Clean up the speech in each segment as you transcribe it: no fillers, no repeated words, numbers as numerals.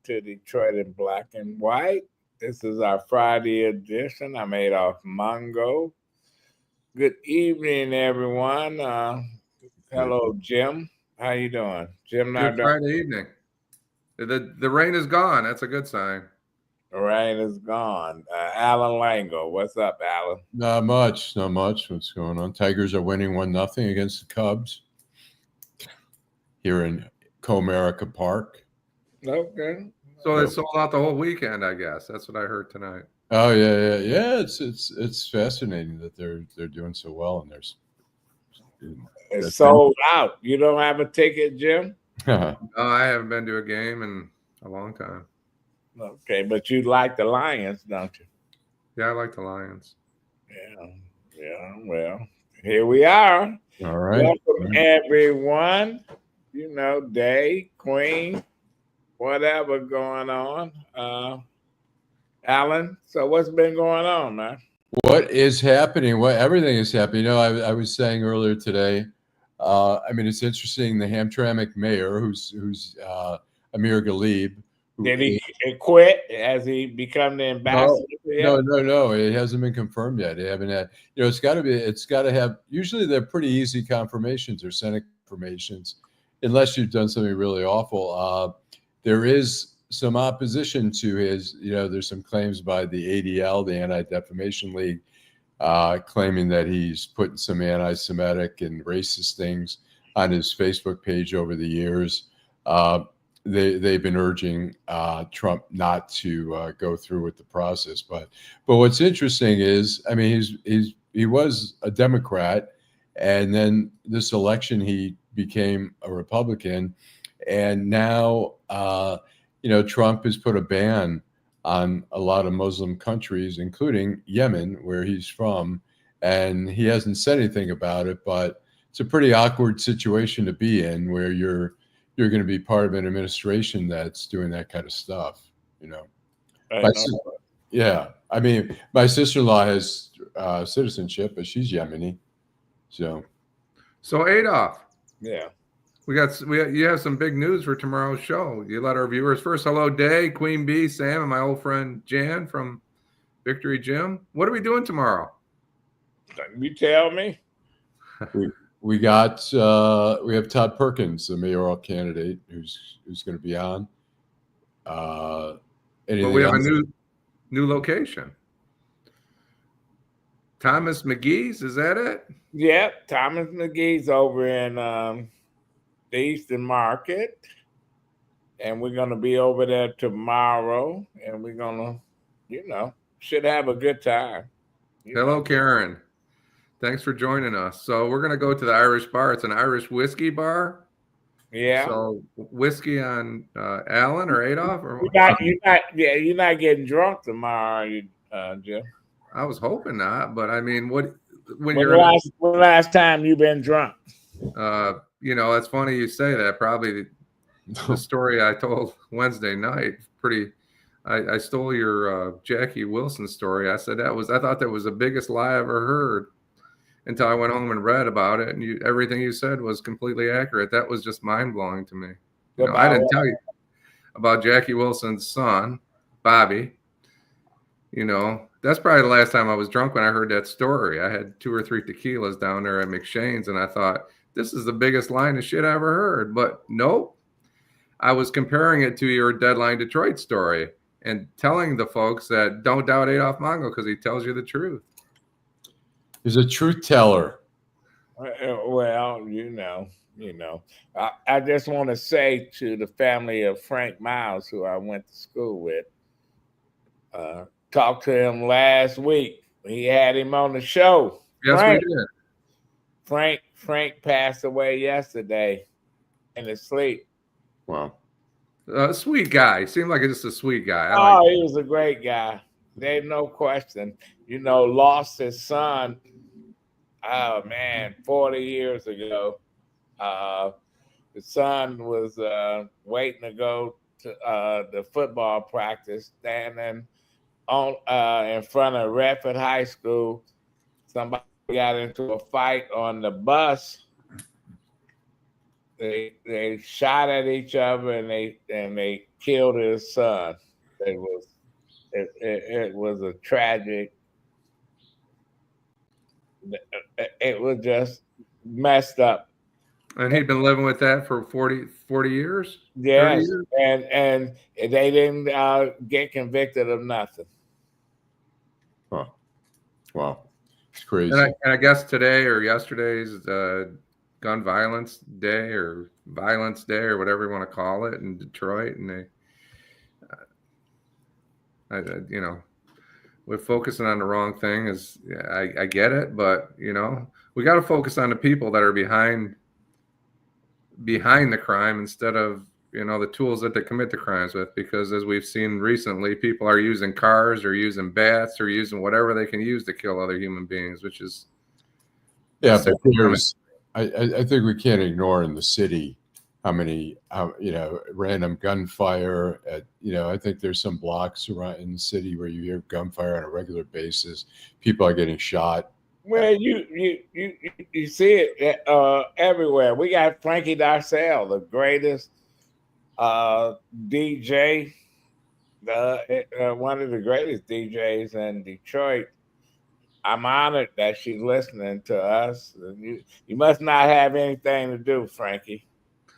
to Detroit in Black and White. This is our Friday edition. I'm Adolph Mongo. Good evening, everyone. Hello, Jim. How you doing? Jim Good Nardone. Friday evening. The rain is gone. That's a good sign. The rain is gone. Allan Lengel. What's up, Allan? Not much. What's going on? Tigers are winning 1-0 against the Cubs here in Comerica Park. Okay. So they sold out the whole weekend, I guess. That's what I heard tonight. Oh yeah. It's fascinating that they're doing so well, and it's sold out. You don't have a ticket, Jim? No, I haven't been to a game in a long time. Okay, but you like the Lions, don't you? Yeah, I like the Lions. Yeah. Well, here we are. All right. Welcome, everyone. Day, Queen, whatever going on. Allan, so what's been going on, man? What is happening? Everything is happening. I was saying earlier today. It's interesting. The Hamtramck mayor, who's Amir Ghalib. Did he quit? Has he become the ambassador? No. It hasn't been confirmed yet. They haven't had. It's got to have. Usually, they're pretty easy confirmations or Senate confirmations, unless you've done something really awful. There is some opposition to his. There's some claims by the ADL, the Anti-Defamation League, claiming that he's putting some anti-Semitic and racist things on his Facebook page over the years. They've been urging Trump not to go through with the process. But what's interesting is, he was a Democrat, and then this election he became a Republican, and now Trump has put a ban on a lot of Muslim countries, including Yemen, where he's from, and he hasn't said anything about it. But it's a pretty awkward situation to be in, where you're going to be part of an administration that's doing that kind of stuff, My sister-in-law has citizenship, but she's Yemeni. So Adolph. Yeah. You have some big news for tomorrow's show. You let our viewers first. Hello, Day, Queen Bee, Sam, and my old friend Jan from Victory Gym. What are we doing tomorrow? You tell me. We have Todd Perkins, the mayoral candidate, who's going to be on. But we have a new location. Thomas McGee's, is that it? Yeah, Thomas McGee's over in the Eastern Market, and we're going to be over there tomorrow, and we're going to, should have a good time. Hello, Karen. Thanks for joining us. So we're going to go to the Irish bar. It's an Irish whiskey bar. Yeah. So whiskey on Allan or Adolph? Or you're not getting drunk tomorrow, are you, Jim? I was hoping not, but when last time you been drunk? It's funny you say that. Probably the story I told Wednesday night. I stole your Jackie Wilson story. I thought that was the biggest lie I ever heard, until I went home and read about it, and everything you said was completely accurate. That was just mind-blowing to me. I didn't tell you about Jackie Wilson's son, Bobby. That's probably the last time I was drunk when I heard that story. I had 2 or 3 tequilas down there at McShane's, and I thought, this is the biggest line of shit I ever heard. But nope. I was comparing it to your Deadline Detroit story and telling the folks that don't doubt Adolph Mongo because he tells you the truth. He's a truth teller. Well, I just want to say to the family of Frank Miles, who I went to school with, talked to him last week. He had him on the show. Yes, we did. Frank passed away yesterday in his sleep. Wow. Sweet guy. Seemed like just a sweet guy. He was a great guy. There's no question. Lost his son. Oh man, 40 years ago. The son was waiting to go to the football practice, standing on in front of Redford High School. Somebody got into a fight on the bus, they shot at each other and they killed his son. It was a tragic. It was just messed up. And he'd been living with that for 40 years, 30 Yes, years. and they didn't get convicted of nothing. Huh. Wow. It's crazy. And I guess today or yesterday's gun violence day or violence day or whatever you want to call it in Detroit. And you know, we're focusing on the wrong thing. I get it, but you know, we got to focus on the people that are behind the crime instead of, you know, the tools that they commit the crimes with, because as we've seen recently, people are using cars or using bats or using whatever they can use to kill other human beings, which is but there's, I think we can't ignore in the city how you know, random gunfire at, you know, I think there's some blocks around in the city where you hear gunfire on a regular basis. People are getting shot. Well, you see it everywhere. We got Frankie Darcell, the greatest DJ, one of the greatest DJs in Detroit. I'm honored that she's listening to us. You must not have anything to do, Frankie.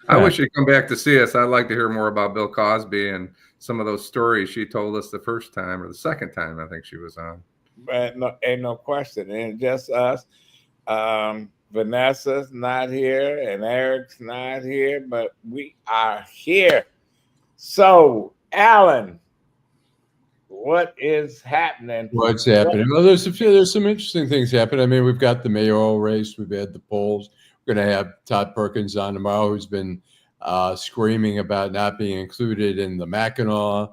I wish you'd come back to see us. I'd like to hear more about Bill Cosby and some of those stories she told us the first time or the second time I think she was on. But no, ain't no question. And just us. Vanessa's not here and Eric's not here, but we are here. So, Allan, what is happening? What's happening? Well, there's some interesting things happening. I mean, we've got the mayoral race. We've had the polls. We're going to have Todd Perkins on tomorrow, who's been screaming about not being included in the Mackinac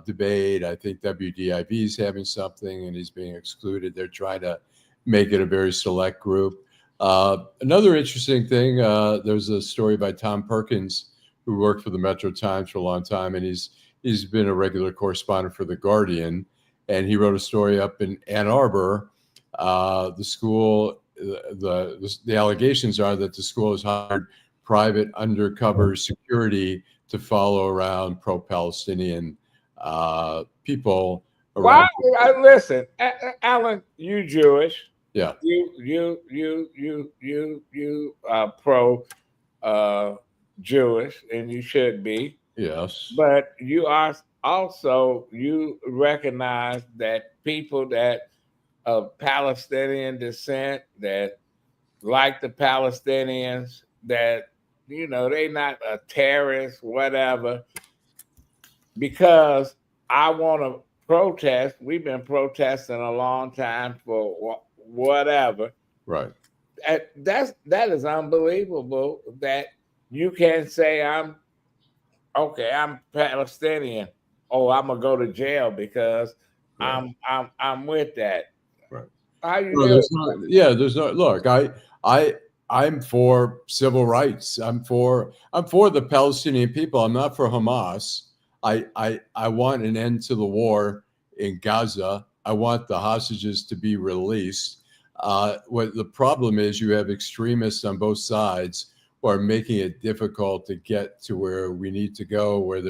debate. I think WDIV is having something, and he's being excluded. They're trying to make it a very select group. Another interesting thing, there's a story by Tom Perkins, who worked for the Metro Times for a long time, and he's been a regular correspondent for The Guardian, and he wrote a story up in Ann Arbor. The school, the allegations are that the school has hired private undercover security to follow around pro-Palestinian people. Why? Listen, Allan, you Jewish. Yeah. You pro Jewish, and you should be. Yes. But you are also, you recognize that people that of Palestinian descent, that like the Palestinians, that, you know, they not a terrorist, whatever, because I want to protest. We've been protesting a long time for whatever. Right. That is unbelievable that you can say I'm Palestinian. Oh, I'm gonna go to jail because right. I'm with that. Right. How you doing? There's no look. I'm for civil rights. I'm for the Palestinian people. I'm not for Hamas. I want an end to the war in Gaza. I want the hostages to be released. What the problem is, you have extremists on both sides who are making it difficult to get to where we need to go, where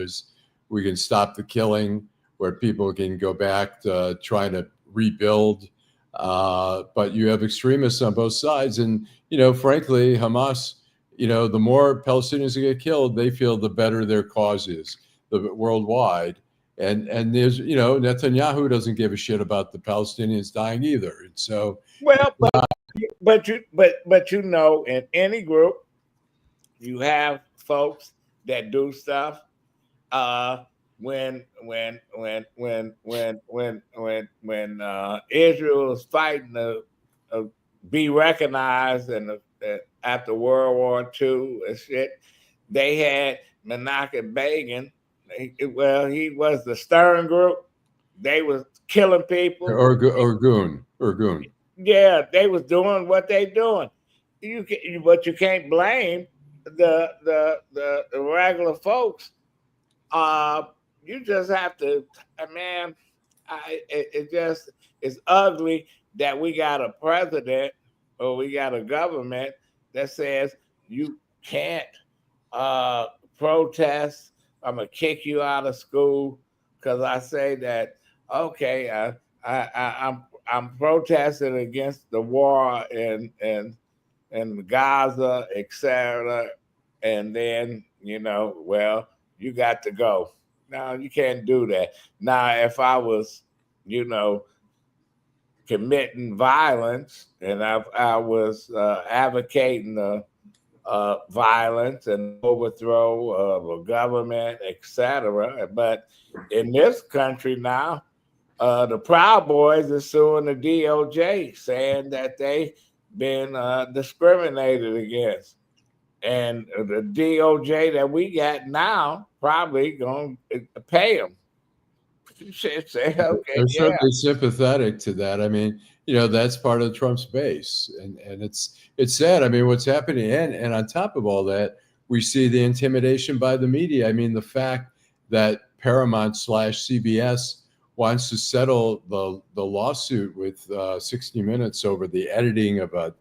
we can stop the killing, where people can go back to trying to rebuild. But you have extremists on both sides. And, you know, frankly, Hamas, you know, the more Palestinians get killed, they feel the better their cause is worldwide. And there's, you know, Netanyahu doesn't give a shit about the Palestinians dying either. And so, well, but you know, in any group, you have folks that do stuff. When Israel was fighting to be recognized and after World War II and shit, they had Menachem Begin. He was the Stern Group. They was killing people. Or goon. Yeah, they was doing what they doing. But you can't blame the regular folks. You just have to, man. It just is ugly that we got a president or we got a government that says you can't protest, I'm gonna kick you out of school because I say that okay, I'm protesting against the war in Gaza, etc. And then well, you got to go. No, you can't do that. Now, if I was, committing violence and I was advocating violence and overthrow of a government, etc. But in this country now, the Proud Boys are suing the DOJ, saying that they been discriminated against, and the DOJ that we got now probably going to pay them. Say, okay, they're yeah. certainly sympathetic to that. I mean, that's part of Trump's base, and it's sad. I mean, what's happening, and on top of all that, we see the intimidation by the media. I mean, the fact that Paramount/CBS wants to settle the lawsuit with 60 Minutes over the editing of an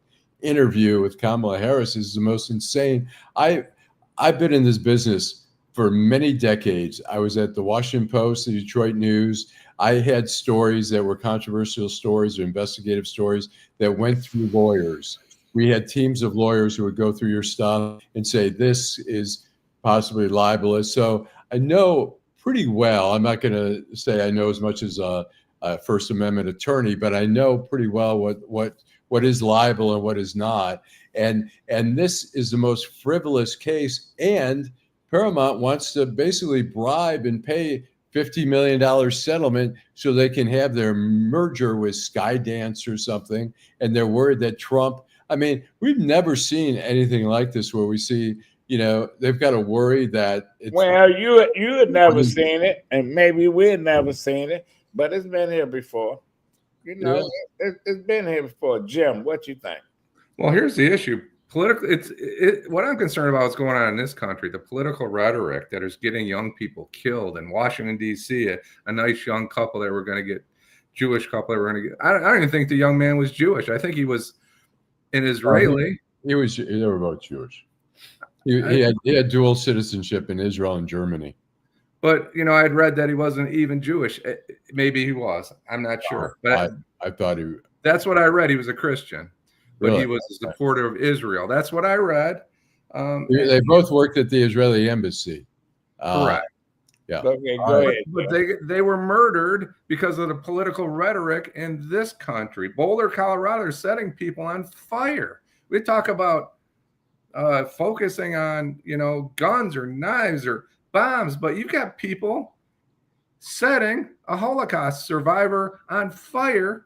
interview with Kamala Harris is the most insane. I've been in this business for many decades. I was at the Washington Post, the Detroit News. I had stories that were controversial stories or investigative stories that went through lawyers. We had teams of lawyers who would go through your stuff and say, this is possibly libelous. So I know pretty well, I'm not going to say I know as much as a First Amendment attorney, but I know pretty well what is libel and what is not. And this is the most frivolous case. And Paramount wants to basically bribe and pay $50 million settlement so they can have their merger with Skydance or something. And they're worried that Trump, I mean, we've never seen anything like this where we see, they've got to worry that it's. Well, you had never seen it, and maybe we had never seen it, but it's been here before. Yeah. It's been here before. Jim, what you think? Well, here's the issue. What I'm concerned about is going on in this country, the political rhetoric that is getting young people killed in Washington, D.C., a nice young couple that were going to get, Jewish couple that were going to get, I don't even think the young man was Jewish. I think he was an Israeli. They were both Jewish. He had dual citizenship in Israel and Germany. But, I'd read that he wasn't even Jewish. Maybe he was. I'm not sure. But I thought he. That's what I read. He was a Christian. But really? He was a supporter of Israel. That's what I read. They both worked at the Israeli embassy. Correct. Yeah. Okay, go ahead. But they were murdered because of the political rhetoric in this country. Boulder, Colorado is setting people on fire. We talk about focusing on, guns or knives or bombs, but you've got people setting a Holocaust survivor on fire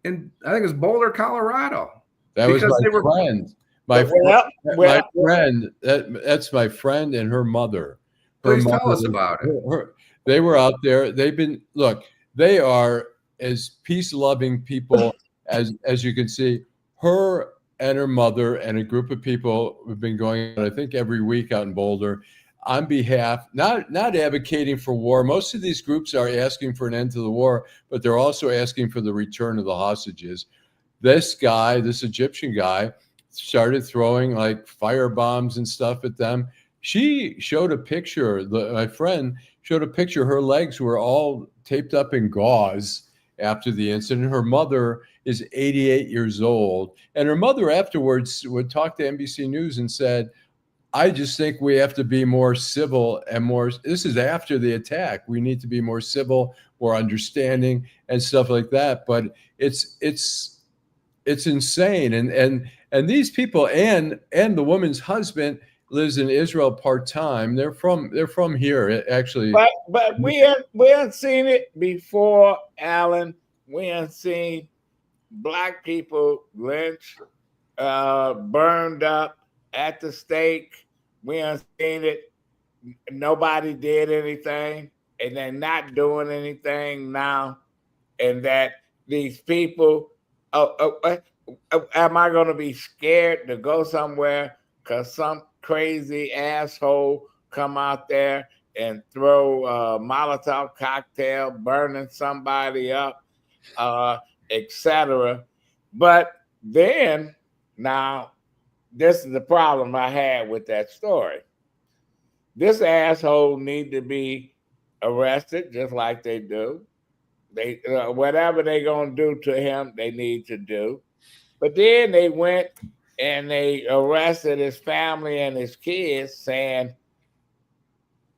in, I think it's Boulder, Colorado. That was my friend. My friend. That's my friend and her mother. Please tell us about it. They were out there. They are as peace-loving people as you can see. Her and her mother and a group of people have been going out, I think, every week out in Boulder on behalf, not advocating for war. Most of these groups are asking for an end to the war, but they're also asking for the return of the hostages. This Egyptian guy, started throwing like fire bombs and stuff at them. She showed a picture, my friend showed a picture, her legs were all taped up in gauze after the incident. Her mother is 88 years old. And her mother afterwards would talk to NBC News and said, I just think we have to be more civil and more, this is after the attack. We need to be more civil, more understanding and stuff like that. But it's insane. And these people and the woman's husband lives in Israel part-time. They're from here, actually. But we haven't seen it before, Allan. We haven't seen Black people lynched, burned up at the stake. We haven't seen it. Nobody did anything, and they're not doing anything now. And that these people, am I going to be scared to go somewhere because some crazy asshole come out there and throw a Molotov cocktail, burning somebody up, etc. But then now this is the problem I had with that story. This asshole need to be arrested just like they do. They whatever they gonna do to him, they need to do. But then they went and they arrested his family and his kids, saying,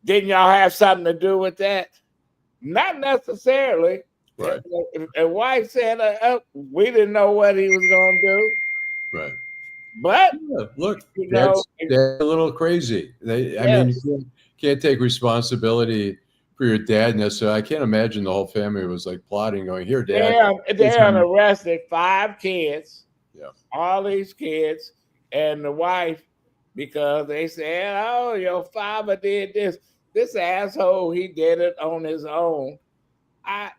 "Didn't y'all have something to do with that?" Not necessarily. Right. And White said, "We didn't know what he was gonna do." Right. But yeah, look, you that's know, a little crazy. I mean, yes. you can't take responsibility for your dad necessarily. I can't imagine the whole family was like plotting, going, "Here, Dad." They arrested 5 kids, Yeah. all these kids, and the wife, because they said, "Oh, your father did this." This asshole, he did it on his own.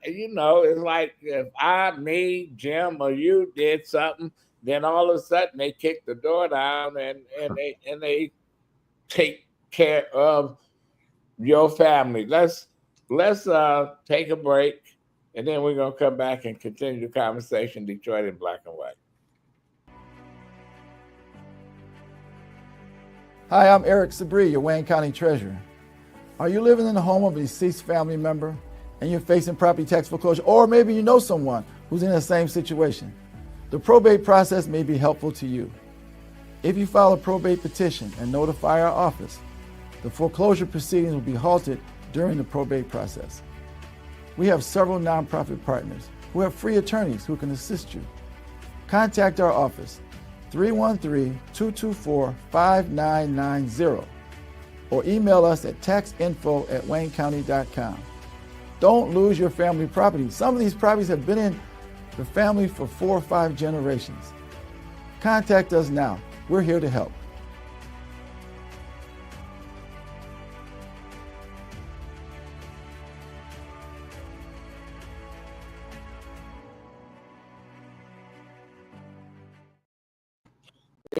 It's like if me, Jim, or you did something, then all of a sudden they kick the door down and they take care of your family. Let's take a break, and then we're gonna come back and continue the conversation. Detroit in black and white. Hi, I'm Eric Sabri, your Wayne County Treasurer. Are you living in the home of a deceased family member and you're facing property tax foreclosure, or maybe you know someone who's in the same situation? The probate process may be helpful to you. If you file a probate petition and notify our office, the foreclosure proceedings will be halted during the probate process. We have several nonprofit partners who have free attorneys who can assist you. Contact our office, 313-224-5990, or email us at taxinfo@waynecounty.com. Don't lose your family property. Some of these properties have been in the family for 4 or 5 generations. Contact us now. We're here to help.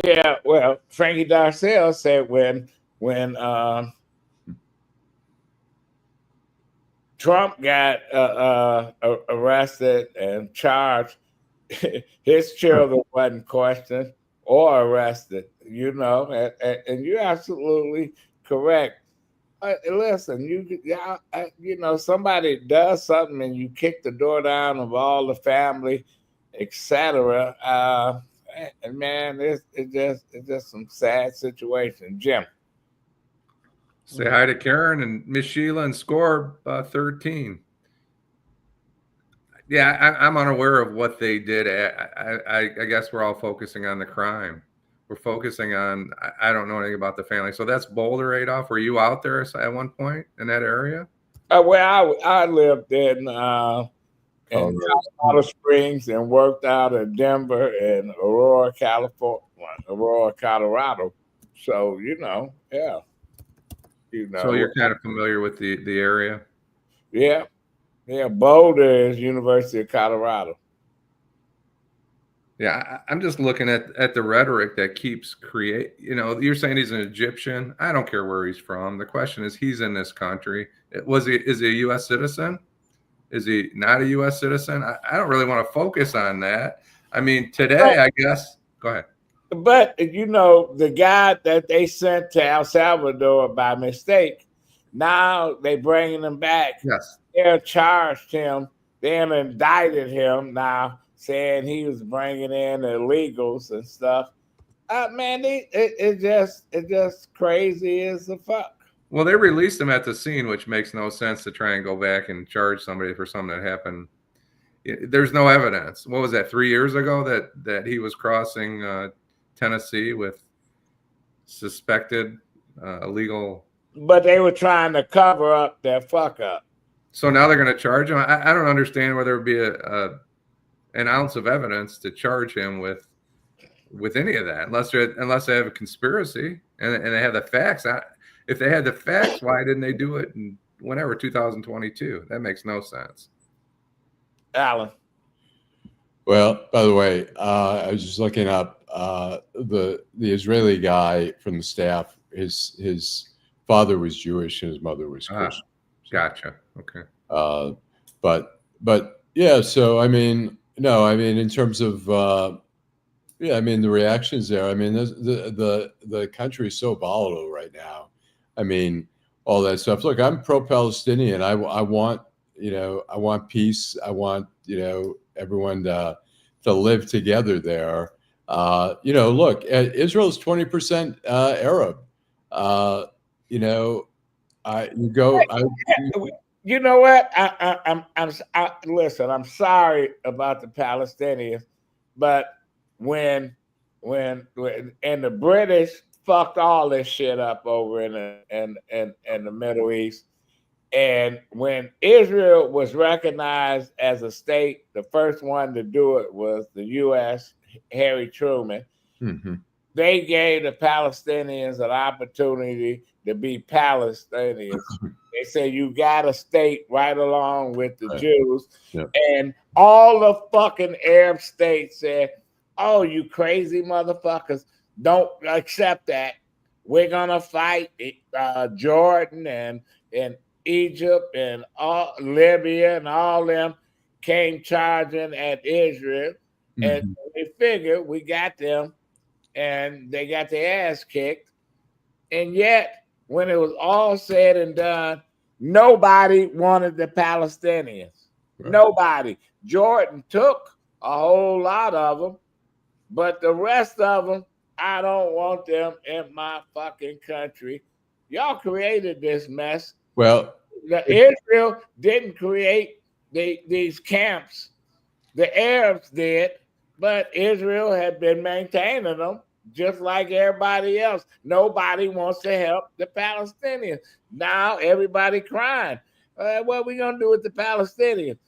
Yeah, well, Frankie Darcell said when Trump got arrested and charged, his children wasn't questioned or arrested. And you're absolutely correct. Listen, somebody does something and you kick the door down of all the family, etc. And man, it's just some sad situation. Jim. Say hi to Karen and Miss Sheila and score 13. Yeah, I'm unaware of what they did. I guess we're all focusing on the crime. We're focusing on, I don't know anything about the family. So that's Boulder, Adolph. Were you out there at one point in that area? Well, I lived in Colorado Springs and worked out of Denver and Aurora, Colorado. So, yeah. So you're kind of familiar with the area? Yeah. Yeah, Boulder is University of Colorado. Yeah, I'm just looking at the rhetoric that keeps you're saying he's an Egyptian. I don't care where he's from. The question is, he's in this country. Is he a U.S. citizen? Is he not a U.S. citizen? I don't really want to focus on that. I mean, today, I guess. Go ahead. But, the guy that they sent to El Salvador by mistake, now they bringing him back. Yes. They charged him. They indicted him now, saying he was bringing in illegals and stuff. Man, it's just crazy as the fuck. Well, they released him at the scene, which makes no sense to try and go back and charge somebody for something that happened. There's no evidence. What was that, 3 years ago that he was crossing Tennessee with suspected illegal? But they were trying to cover up their fuck up. So now they're going to charge him. I don't understand whether it would be an ounce of evidence to charge him with any of that, unless they have a conspiracy and they have the facts. If they had the facts, why didn't they do it in 2022? That makes no sense. Allan. Well, by the way, I was just looking up the Israeli guy from the staff. His father was Jewish and his mother was Christian. Gotcha. Okay. But yeah. So I mean, in terms of Yeah, I mean the reactions there. I mean, the country is so volatile right now. I mean, all that stuff. Look, I'm pro-Palestinian. I want I want peace. I want everyone to live together there. Look, Israel's 20% Arab. Uh, you know, I you go. I You know what? Listen. I'm sorry about the Palestinians, but when and the British fucked all this shit up over in the Middle East, and when Israel was recognized as a state, the first one to do it was the U.S. Harry Truman. mm-hmm. They gave the Palestinians an opportunity to be Palestinians. They said you got a state right along with the Jews. Yep. And all the fucking Arab states said, oh, you crazy motherfuckers, don't accept that. We're going to fight Jordan and Egypt and all Libya and all them came charging at Israel. Mm-hmm. And they figured we got them. And they got their ass kicked. And yet, when it was all said and done, nobody wanted the Palestinians. Right. Nobody. Jordan took a whole lot of them, but the rest of them, I don't want them in my fucking country. Y'all created this mess. Well, Israel didn't create these camps. The Arabs did. But Israel had been maintaining them just like everybody else. Nobody wants to help the Palestinians. Now everybody crying. What are we going to do with the Palestinians?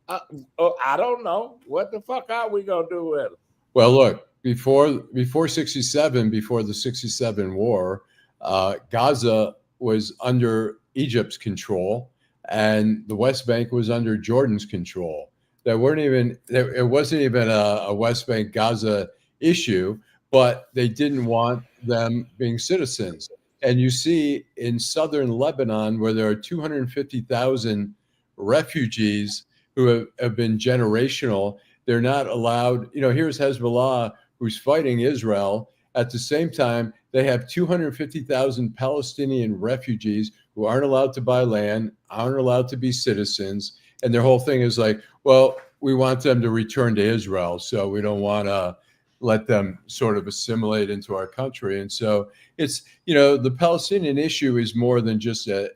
I don't know. What the fuck are we going to do with them? Well, look, before 67, before the 67 war, Gaza was under Egypt's control and the West Bank was under Jordan's control. It wasn't even a West Bank Gaza issue, but they didn't want them being citizens. And you see in southern Lebanon, where there are 250,000 refugees who have been generational, they're not allowed. Here's Hezbollah, who's fighting Israel. At the same time, they have 250,000 Palestinian refugees who aren't allowed to buy land, aren't allowed to be citizens. And their whole thing is like, well, we want them to return to Israel, so we don't want to let them sort of assimilate into our country. And so it's, the Palestinian issue is more than just a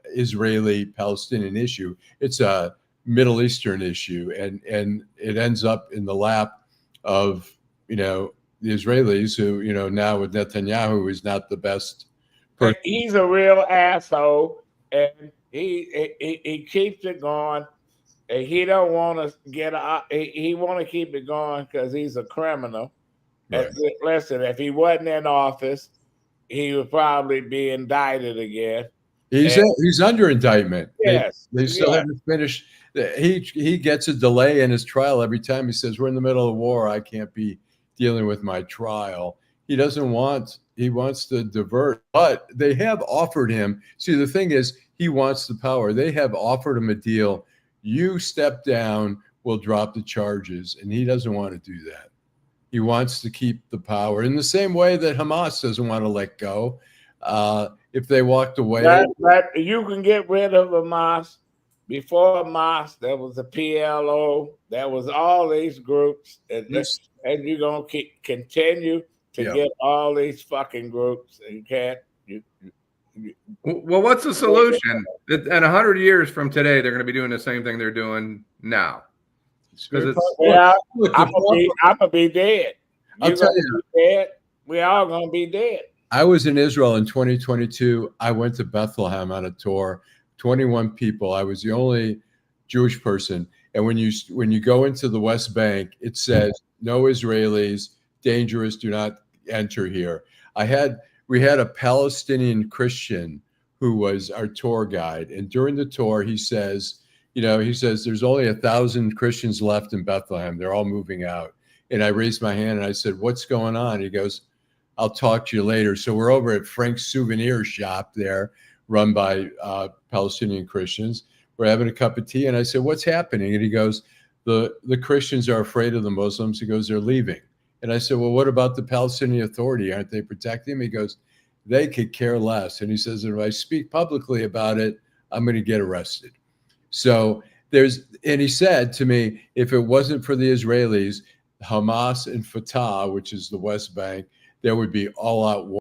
Israeli-Palestinian issue. It's a Middle Eastern issue, and it ends up in the lap of, the Israelis who, now with Netanyahu, who is not the best person. He's a real asshole, and he keeps it going. And he don't want to get out. He want to keep it going because he's a criminal. Right. Listen, if he wasn't in office, he would probably be indicted again. He's under indictment. Yes, they still haven't finished. He gets a delay in his trial every time. He says, "We're in the middle of war. I can't be dealing with my trial." He doesn't want. He wants to divert, but they have offered him. See, the thing is, he wants the power. They have offered him a deal. You step down, we'll drop the charges. And he doesn't want to do that. He wants to keep the power in the same way that Hamas doesn't want to let go. If they walked away. But you can get rid of Hamas. Before Hamas, there was the PLO. There was all these groups. And you're going to continue to get all these fucking groups. And you can't. Well, what's the solution? In 100 years from today, they're going to be doing the same thing they're doing now. I'm gonna be dead. You're gonna be dead. We all gonna be dead. I was in Israel in 2022. I went to Bethlehem on a tour. 21 people. I was the only Jewish person. And when you go into the West Bank, it says no Israelis, dangerous, do not enter here. We had a Palestinian Christian who was our tour guide. And during the tour, he says, there's only 1,000 Christians left in Bethlehem. They're all moving out. And I raised my hand and I said, what's going on? He goes, I'll talk to you later. So we're over at Frank's souvenir shop there, run by Palestinian Christians. We're having a cup of tea. And I said, what's happening? And he goes, the Christians are afraid of the Muslims. He goes, they're leaving. And I said, well, what about the Palestinian Authority? Aren't they protecting him? He goes, they could care less. And he says, if I speak publicly about it, I'm going to get arrested. So and he said to me, if it wasn't for the Israelis, Hamas and Fatah, which is the West Bank, there would be all-out war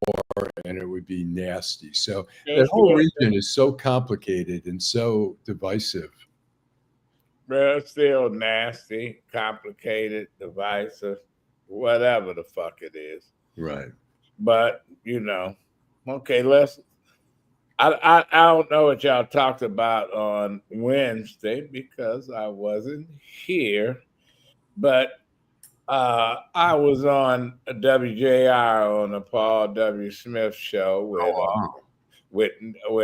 and it would be nasty. So that whole region is so complicated and so divisive. Well, it's still nasty, complicated, divisive, whatever the fuck it is. Right. But, okay, I don't know what y'all talked about on Wednesday because I wasn't here, but I was on WJR on the Paul W. Smith show with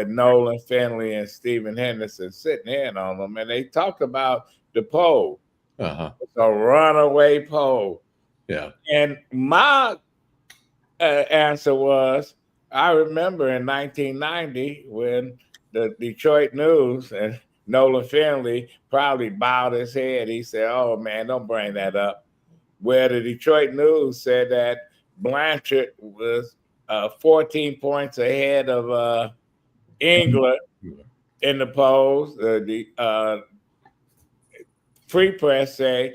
Nolan Finley and Stephen Henderson sitting in on them, and they talked about the poll. It's a runaway poll. Yeah. And my answer was, I remember in 1990 when the Detroit News and Nolan Finley probably bowed his head. He said, oh, man, don't bring that up. Where the Detroit News said that Blanchard was 14 points ahead of England in the polls. The Free Press say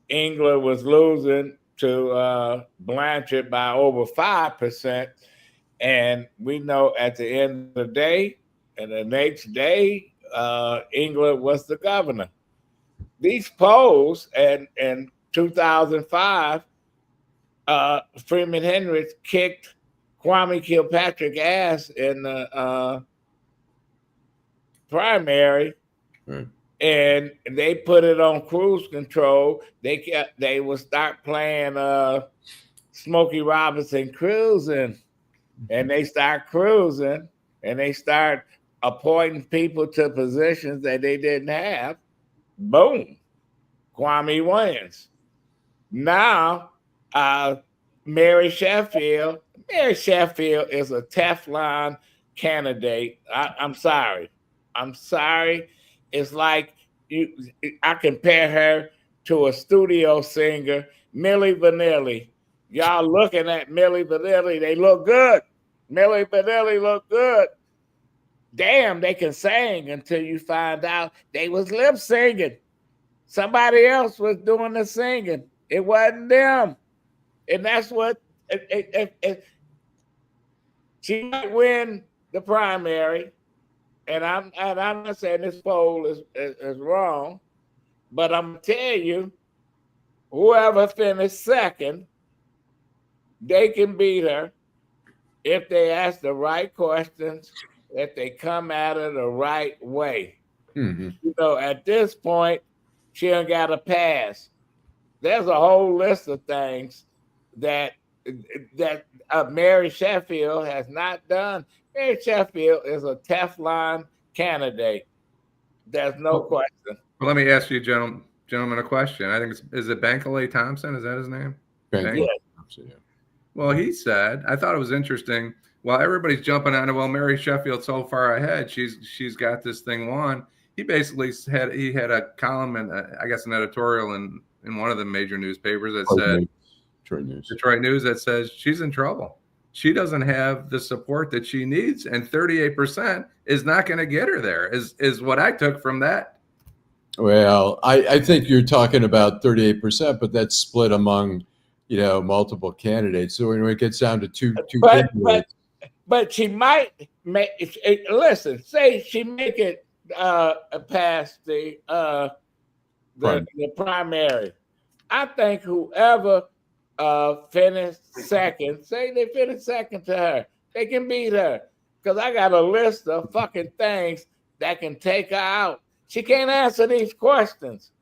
England was losing to Blanchard by over 5%. And we know at the end of the day, and the next day, England was the governor. These polls and 2005, Freeman Hendricks kicked Kwame Kilpatrick ass in the primary, and they put it on cruise control. They would start playing Smokey Robinson Cruising, and they start cruising, and they start appointing people to positions that they didn't have. Boom, Kwame wins. Now, Mary Sheffield is a Teflon candidate. I'm sorry. It's like I compare her to a studio singer, Milli Vanilli. Y'all looking at Milli Vanilli, they look good. Milli Vanilli look good. Damn, they can sing until you find out they was lip singing. Somebody else was doing the singing. It wasn't them. And that's what she might win the primary. And I'm not saying this poll is wrong, but I'm gonna tell you, whoever finished second, they can beat her if they ask the right questions, if they come at it the right way. At this point, she ain't got a pass. There's a whole list of things that Mary Sheffield has not done. Mary Sheffield is a Teflon candidate. There's no question. Well, let me ask you, gentlemen, a question. I think is it Bankley Thompson? Is that his name? Bankley Thompson, yeah. Well, he said, I thought it was interesting. While everybody's jumping on it, well, Mary Sheffield's so far ahead. She's got this thing won. He basically had a column and I guess an editorial in one of the major newspapers that said Detroit News that says she's in trouble. She doesn't have the support that she needs, and 38% is not going to get her there. Is what I took from that. Well, I think you're talking about 38%, but that's split among multiple candidates. So when it gets down to two candidates, but she might make. Listen, say she make it past the primary. I think whoever finished second, say they finished second to her, they can beat her. Because I got a list of fucking things that can take her out. She can't answer these questions.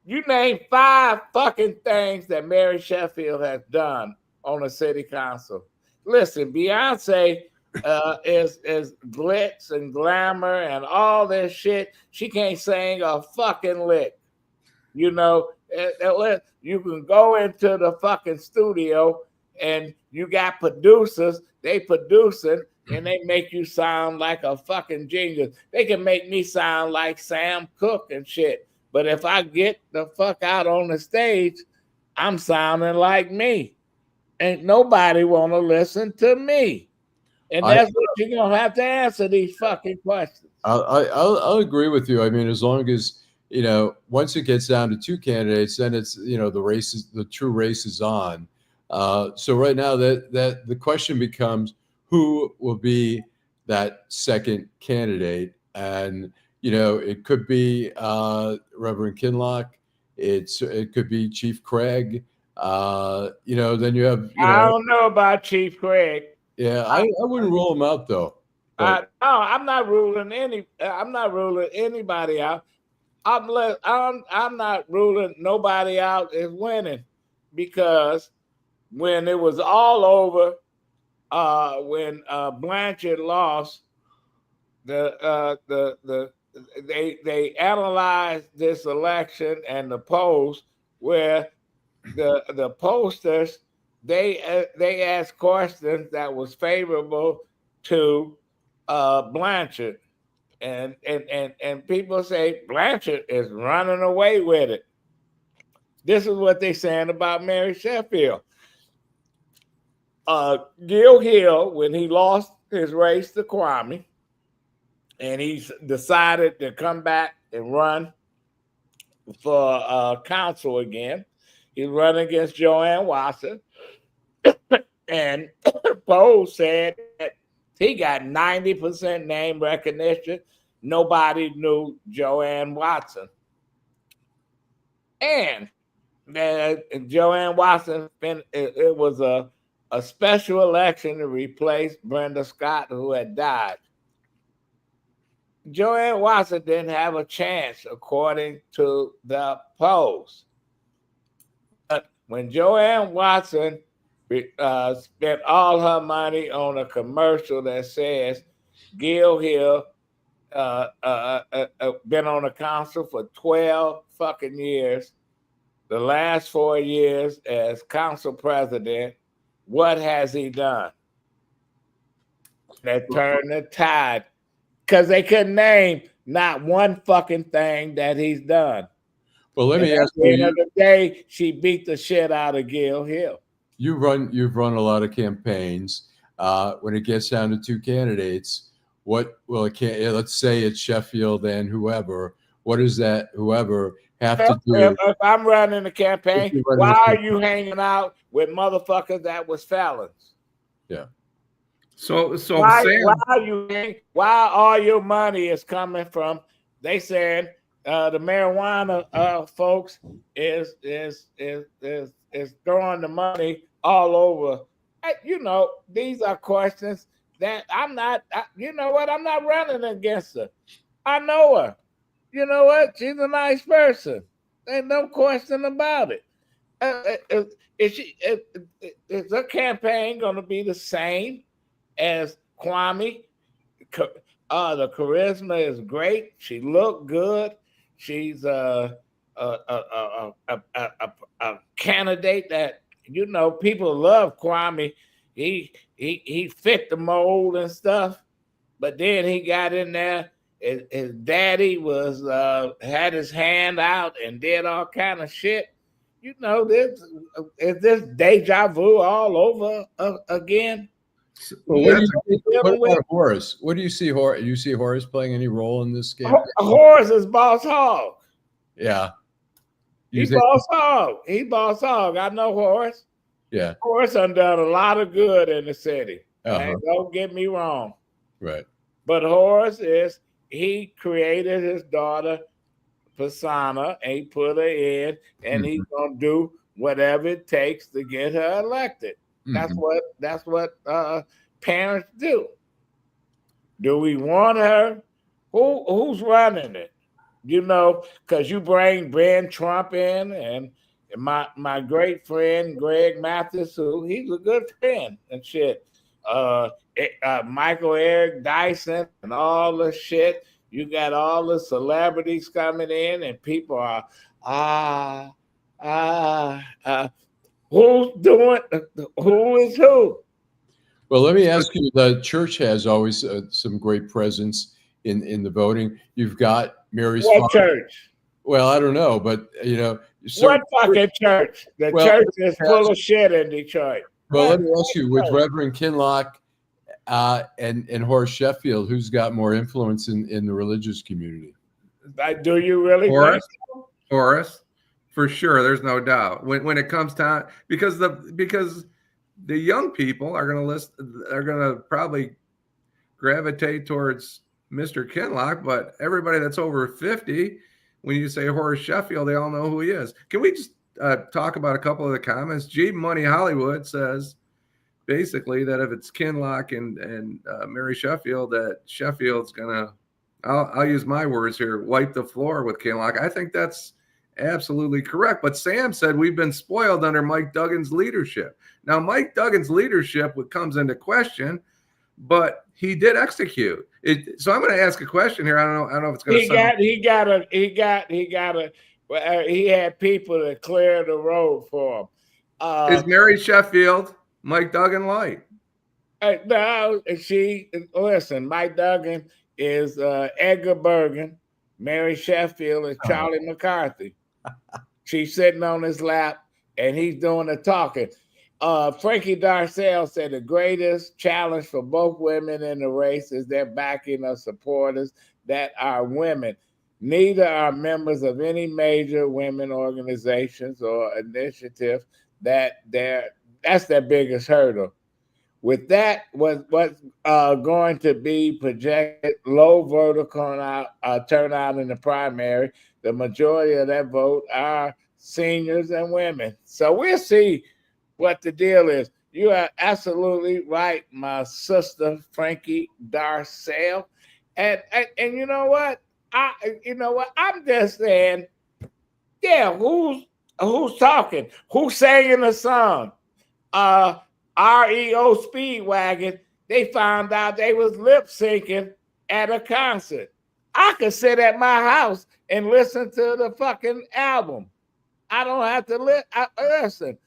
You name 5 fucking things that Mary Sheffield has done on the city council. Listen, Beyonce is glitz and glamour and all this shit. She can't sing a fucking lick. You can go into the fucking studio and you got producers, they producing, and they make you sound like a fucking genius. They can make me sound like Sam Cooke and shit. But if I get the fuck out on the stage, I'm sounding like me. Ain't nobody want to listen to me. And that's what you're going to have to answer these fucking questions. I'll agree with you. I mean, as long as, once it gets down to two candidates, then it's, the true race is on. So right now that the question becomes who will be that second candidate. And, it could be Reverend Kinloch. It could be Chief Craig. Then you have, I don't know about Chief Craig. Yeah, I wouldn't rule him out though. No, I'm not ruling anybody out. I'm not ruling nobody out as winning, because when it was all over, when Blanchard lost, they analyzed this election and the polls, where the pollsters they asked questions that was favorable to Blanchard, and people say Blanchard is running away with it. This is what they saying about Mary Sheffield. Gil Hill, when he lost his race to Kwame, and he decided to come back and run for council again, he run against Joanne Watson, and Poe said that he got 90% name recognition. Nobody knew Joanne Watson. And Joanne Watson, it was a special election to replace Brenda Scott, who had died. Joanne Watson didn't have a chance, according to the polls. But when Joanne Watson spent all her money on a commercial that says Gil Hill been on the council for 12 fucking years, the last 4 years as council president, what has he done? That turned the tide, because they couldn't name not one fucking thing that he's done. Well, let me ask you. At the end of the day, she beat the shit out of Gil Hill. You've run a lot of campaigns. When it gets down to two candidates, let's say it's Sheffield and whoever. What does that whoever have to do? If I'm running a campaign, why are you hanging out with motherfuckers that was felons? Yeah. So why all your money is coming from? They said the marijuana folks is throwing the money all over. These are questions that I'm not. I'm not running against her. I know her. You know what? She's a nice person. Ain't no question about it. Is her campaign going to be the same as Kwame? The charisma is great. She looked good. She's a candidate that people love. Kwame. He fit the mold and stuff, but then he got in there. His daddy was had his hand out and did all kind of shit. This is this deja vu all over again. What about Horace? What do you see? You see Horace playing any role in this game? Horace is Boss Hog. Yeah, Boss Hog. He Boss Hog. I know Horace. Yeah, Horace done a lot of good in the city. Don't get me wrong. Right. But Horace he created his daughter persona and he put her in, and he's gonna do whatever it takes to get her elected. That's what parents do. Do we want her? Who's running it? Because you bring Ben Trump in, and my great friend Greg Mathis, who he's a good friend and shit. Michael Eric Dyson and all the shit. You got all the celebrities coming in, and people are who's doing? Who is who? Well, let me ask you. The church has always some great presence in the voting. You've got Mary's what church? Well, I don't know, but What fucking church? The church is full of shit in Detroit. Well, let me ask you, with Reverend Kinloch and Horace Sheffield, who's got more influence in the religious community? Do you really think so? Horace, for sure. There's no doubt. When it comes time, because the young people are going to probably gravitate towards Mr. Kinloch, but everybody that's over 50, when you say Horace Sheffield, they all know who he is. Can we just talk about a couple of the comments? G Money Hollywood says basically that if it's Kinloch and Mary Sheffield, that Sheffield's gonna, I'll use my words here, wipe the floor with Kinloch. I think that's absolutely correct. But Sam said we've been spoiled under Mike Duggan's leadership. Now, Mike Duggan's leadership comes into question, but he did execute it. So I'm going to ask a question here. I don't know if it's going to. He had people to clear the road for him. Is Mary Sheffield Mike Duggan light? No, listen. Mike Duggan is Edgar Bergen. Mary Sheffield is Charlie McCarthy. She's sitting on his lap, and he's doing the talking. Frankie Darcell said the greatest challenge for both women in the race is their backing of supporters that are women. Neither are members of any major women organizations or initiatives. That's their biggest hurdle. With that, what's going to be projected low voter turnout in the primary. The majority of that vote are seniors and women. So we'll see what the deal is. You are absolutely right, my sister Frankie Darcell. And you know what? I'm just saying, yeah, who's talking? Who's singing the song? REO Speedwagon, they found out they was lip syncing at a concert. I could sit at my house and listen to the fucking album. I don't have to listen.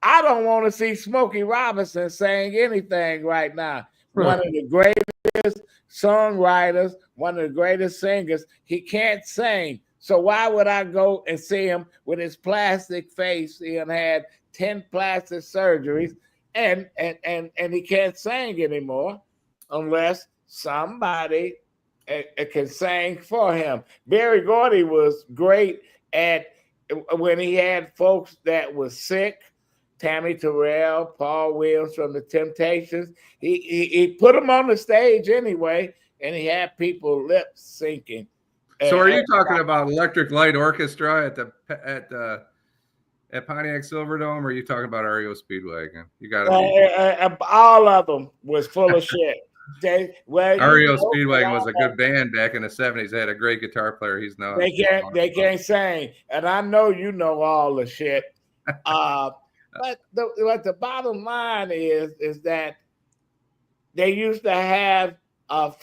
I don't want to see Smokey Robinson sing anything right now. Right. One of the greatest songwriters, one of the greatest singers. He can't sing. So why would I go and see him with his plastic face? He had 10 plastic surgeries and he can't sing anymore unless somebody can sing for him. Barry Gordy was great at when he had folks that was sick. Tammy Terrell, Paul Williams from the Temptations. He put them on the stage anyway, and he had people lip syncing. So are you talking about Electric Light Orchestra at Pontiac Silverdome, or are you talking about REO Speedwagon? You got to all of them was full of shit. REO Speedwagon was a good band back in the 70s. They had a great guitar player. He's now they can't sing, and I know you know all the shit. But the bottom line is that they used to have a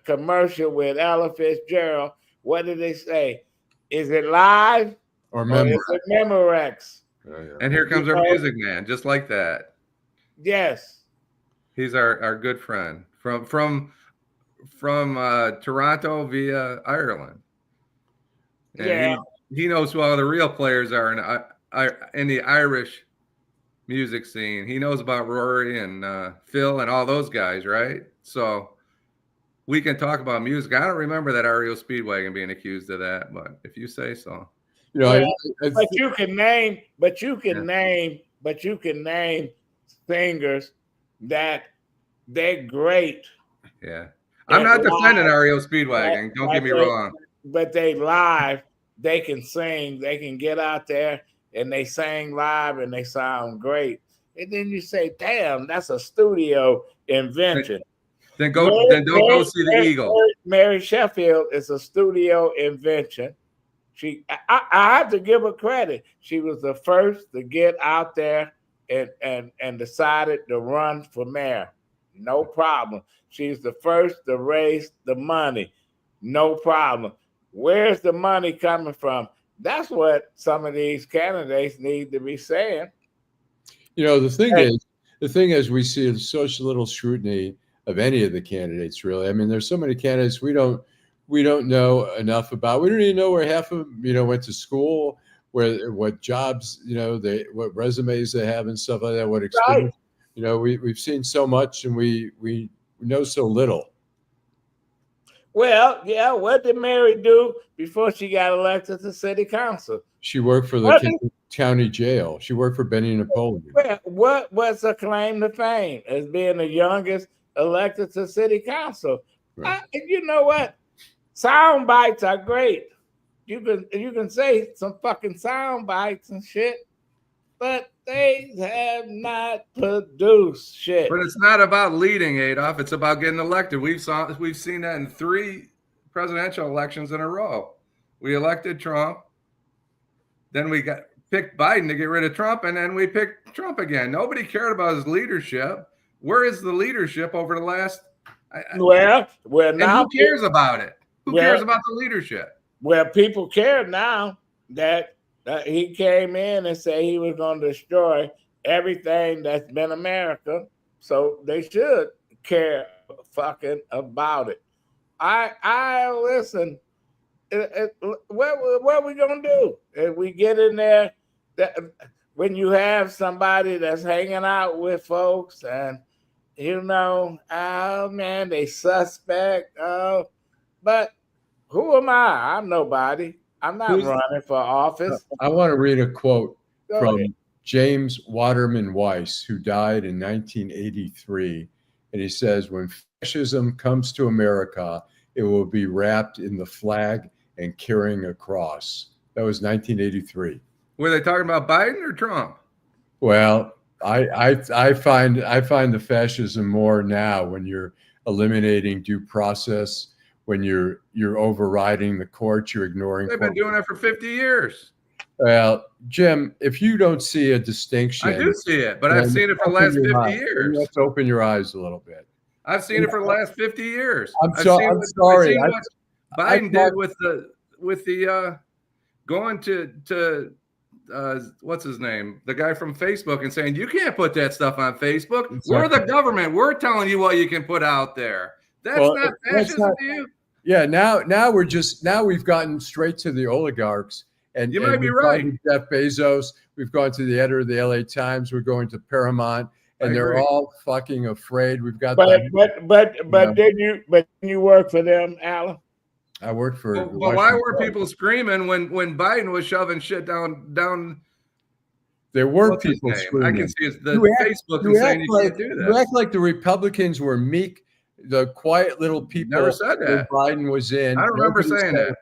commercial with Ella Fitzgerald. What did they say? Is it live or is it Memorex? And here comes our music man, just like that. Yes, he's our good friend from Toronto via Ireland. And yeah, he knows who all the real players are in the Irish music scene. He knows about Rory and Phil and all those guys, right? So we can talk about music. I don't remember that REO Speedwagon being accused of that, but if you say so, but you can name singers that they're great. Yeah, I'm not defending REO Speedwagon. Don't get me wrong, but they live. They can sing. They can get out there. And they sang live and they sound great. And then you say, damn, that's a studio invention. Then don't go see the Eagle. Mary Sheffield is a studio invention. I have to give her credit. She was the first to get out there and decided to run for mayor. No problem. She's the first to raise the money. No problem. Where's the money coming from? That's what some of these candidates need to be saying. The thing is, we see such little scrutiny of any of the candidates. Really, I mean, there's so many candidates we don't know enough about. We don't even know where half of them, went to school. what jobs, what resumes they have and stuff like that, what Right. experience. We've seen so much and we know so little. Well, yeah, what did Mary do before she got elected to city council? She worked for the county jail. She worked for Benny Napoleon. What was her claim to fame as being the youngest elected to city council? Right. You know what? Sound bites are great. You can say some fucking sound bites and shit, but they have not produced shit. But it's not about leading, Adolph. It's about getting elected. We've seen that in 3 presidential elections in a row. We elected Trump, then we picked Biden to get rid of Trump, and then we picked Trump again. Nobody cared about his leadership. Where is the leadership over the last? Well, now who cares about it? Who cares about the leadership? Well, people care now that he came in and said he was going to destroy everything that's been America. So they should care fucking about it. I listen. What are we going to do if we get in there? When you have somebody that's hanging out with folks and, oh man, they suspect. But who am I? I'm nobody. I'm not running for office. I want to read a quote from James Waterman Weiss, who died in 1983. And he says, when fascism comes to America, it will be wrapped in the flag and carrying a cross. That was 1983. Were they talking about Biden or Trump? Well, I find the fascism more now when you're eliminating due process, when you're overriding the courts, you're ignoring. They've been doing that for 50 years. Well, Jim, if you don't see a distinction, I do see it, but I've seen it for the last 50 years. You have to open your eyes a little bit. I've seen it for the last 50 years. I'm sorry. I've seen what Biden did with the going to what's his name? The guy from Facebook and saying, you can't put that stuff on Facebook. We're the government. We're telling you what you can put out there. That's not fascism to you? Yeah, now we've gotten straight to the oligarchs. And you might be right. Jeff Bezos. We've gone to the editor of the LA Times. We're going to Paramount, and they're all fucking afraid. We've got. But did you work for them, Allan? I worked for. Well, why were people screaming when Biden was shoving shit down? There were people screaming. I can see the Facebook and saying you can't do that. You act like the Republicans were meek, the quiet little people. Never said that. Biden was in. I don't remember saying that.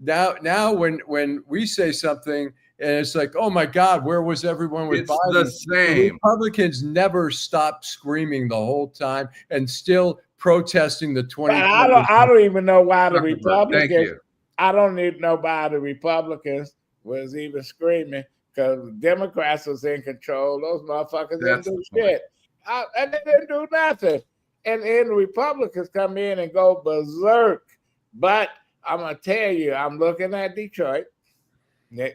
Now, when we say something and it's like, oh my God, where was everyone with it's Biden? The same. The Republicans never stopped screaming the whole time and still protesting the 2020. I don't even know why the Republicans. Thank you. I don't even know why the Republicans was even screaming because Democrats was in control. Those motherfuckers didn't do shit. And they didn't do nothing. And then the Republicans come in and go berserk. But I'm going to tell you, I'm looking at Detroit,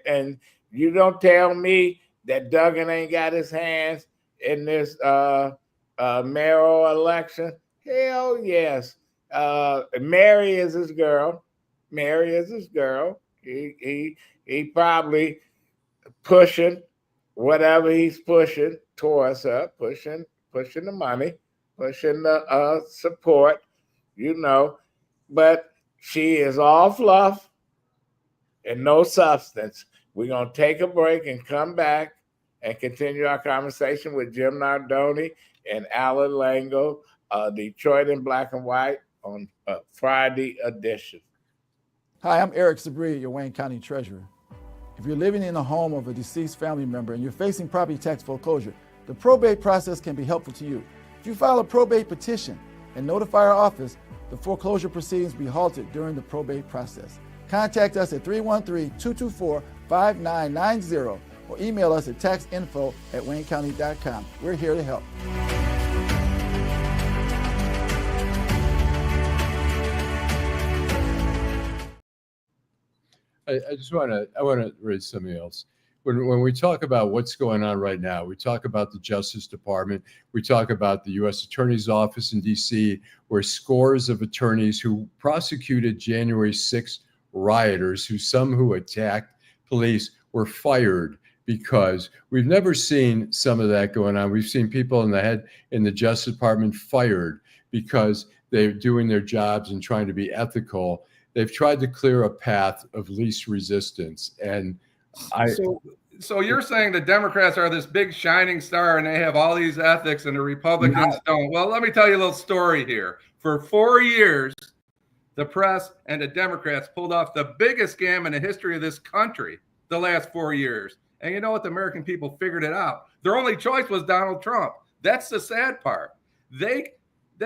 and you don't tell me that Duggan ain't got his hands in this mayoral election. Hell yes. Mary is his girl. He probably pushing whatever he's pushing towards her, pushing the money, pushing the support, but she is all fluff and no substance. We're going to take a break and come back and continue our conversation with Jim Nardone and Allan Lengel, Detroit in Black and White on Friday edition. Hi, I'm Eric Sabri, your Wayne County Treasurer. If you're living in the home of a deceased family member and you're facing property tax foreclosure, the probate process can be helpful to you. If you file a probate petition and notify our office, the foreclosure proceedings will be halted during the probate process. Contact us at 313-224-5990 or email us at taxinfo@waynecounty.com. We're here to help. I want to raise something else. When we talk about what's going on right now, we talk about the Justice Department, we talk about the U.S. Attorney's Office in D.C., where scores of attorneys who prosecuted January 6th rioters, who attacked police, were fired because we've never seen some of that going on. We've seen people in the Justice Department fired because they're doing their jobs and trying to be ethical. They've tried to clear a path of least resistance. And So you're saying the Democrats are this big shining star and they have all these ethics and the Republicans don't. Well, let me tell you a little story here. For 4 years, the press and the Democrats pulled off the biggest scam in the history of this country the last 4 years. And you know what? The American people figured it out. Their only choice was Donald Trump. That's the sad part. They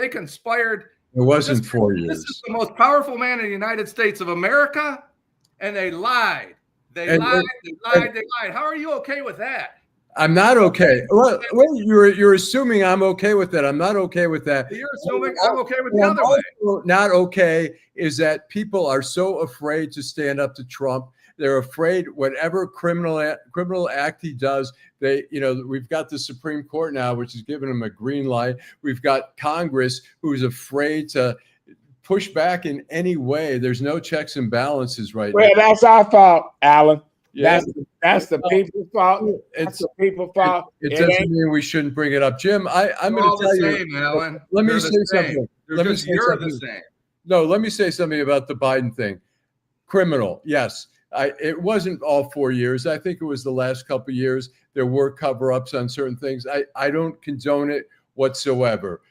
conspired. It wasn't 4 years. This is the most powerful man in the United States of America, and they lied. They lied. How are you okay with that? I'm not okay. Well, you're assuming I'm okay with that. I'm not okay with that. You're assuming I'm okay with the other way. Not okay is that people are so afraid to stand up to Trump. They're afraid whatever criminal act he does, we've got the Supreme Court now, which is giving him a green light. We've got Congress who's afraid to push back in any way. There's no checks and balances right now. Well, that's our fault, Allan. Yeah. That's the people's fault. It's the people's fault. It doesn't mean we shouldn't bring it up, Jim. I'm going to tell you, Allan. Let me say something. You're the same. No, let me say something about the Biden thing. Criminal, yes. It wasn't all 4 years. I think it was the last couple of years. There were cover-ups on certain things. I don't condone it whatsoever.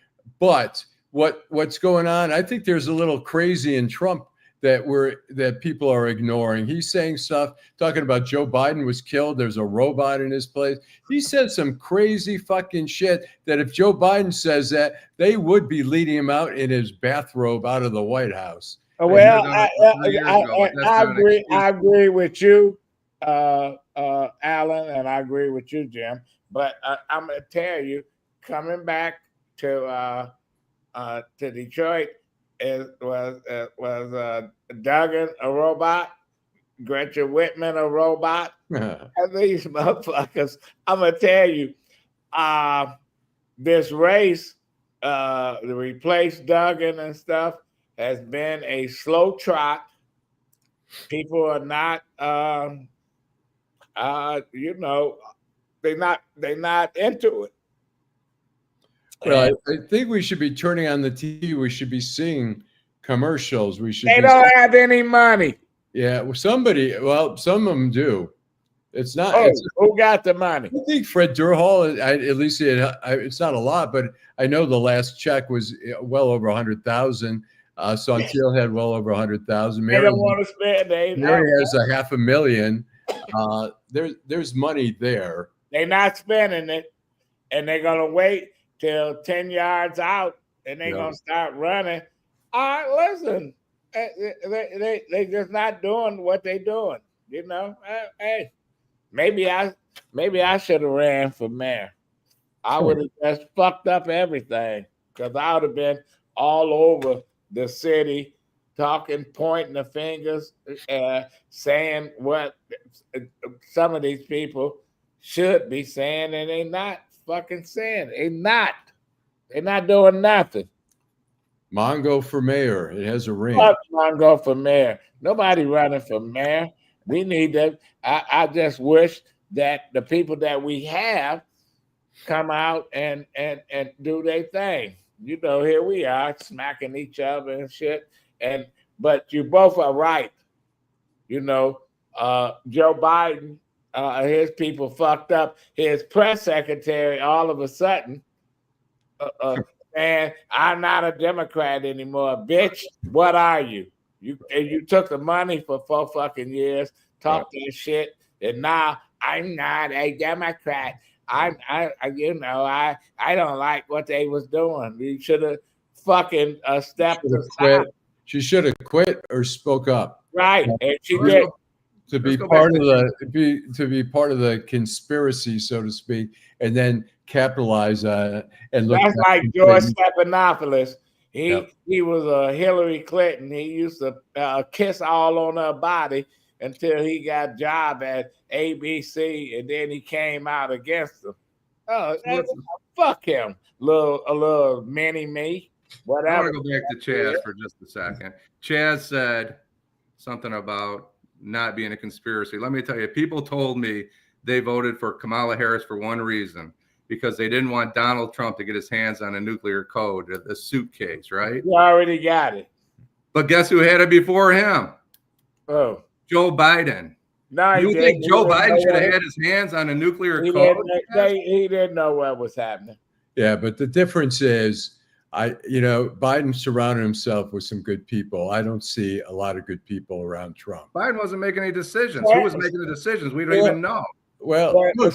But what's going on? I think there's a little crazy in Trump that people are ignoring. He's saying stuff talking about Joe Biden was killed. There's a robot in his place. He said some crazy fucking shit that if Joe Biden says that, they would be leading him out in his bathrobe out of the White House. Well, I agree with you, Allan, and I agree with you, Jim. But I'm gonna tell you, coming back to Detroit, was Duggan a robot, Gretchen Whitman a robot, and these motherfuckers. I'm gonna tell you, this race to replace Duggan and stuff has been a slow trot. People are not, they're not into it. Well, I think we should be turning on the TV. We should be seeing commercials. They don't have any money. Yeah, well, some of them do. It's not. Who got the money? I think Fred Durhal. At least it's not a lot, but I know the last check was well over 100,000. Sontil had well over 100,000. They don't want to spend. Mary has $500,000. There's money there. They're not spending it, and they're gonna wait till 10 yards out, and they're gonna start running. All right, listen, they just not doing what they're doing. Hey, maybe I should have ran for mayor. I would have just fucked up everything because I would have been all over the city, talking, pointing the fingers, saying what some of these people should be saying, and they're not fucking saying. They're not doing nothing. Mongo for mayor. It has a ring. Fuck Mongo for mayor. Nobody running for mayor. We need that. I just wish that the people that we have come out and do their thing. Here we are smacking each other and shit. But you both are right. Joe Biden, his people fucked up. His press secretary all of a sudden, man, I'm not a Democrat anymore. Bitch, what are you? You took the money for 4 fucking years, talked that shit, and now I'm not a Democrat. I don't like what they was doing. You should have fucking stepped aside. She should have quit or spoke up. Right, and she did. To be part of the conspiracy, so to speak, and then capitalize on it and look. That's like George Stephanopoulos. He was a Hillary Clinton. He used to kiss all on her body until he got a job at ABC, and then he came out against them. Fuck him, a little mini me, whatever. I want to go back to Chaz for just a second. Chaz said something about not being a conspiracy. Let me tell you, people told me they voted for Kamala Harris for one reason, because they didn't want Donald Trump to get his hands on a nuclear code, a suitcase, right? You already got it. But guess who had it before him? Oh. Joe Biden. No, You think Joe Biden should have had his hands on a nuclear code? He didn't know what was happening. Yeah, but the difference is, Biden surrounded himself with some good people. I don't see a lot of good people around Trump. Biden wasn't making any decisions. Who was making the decisions? We don't even know. Well, look,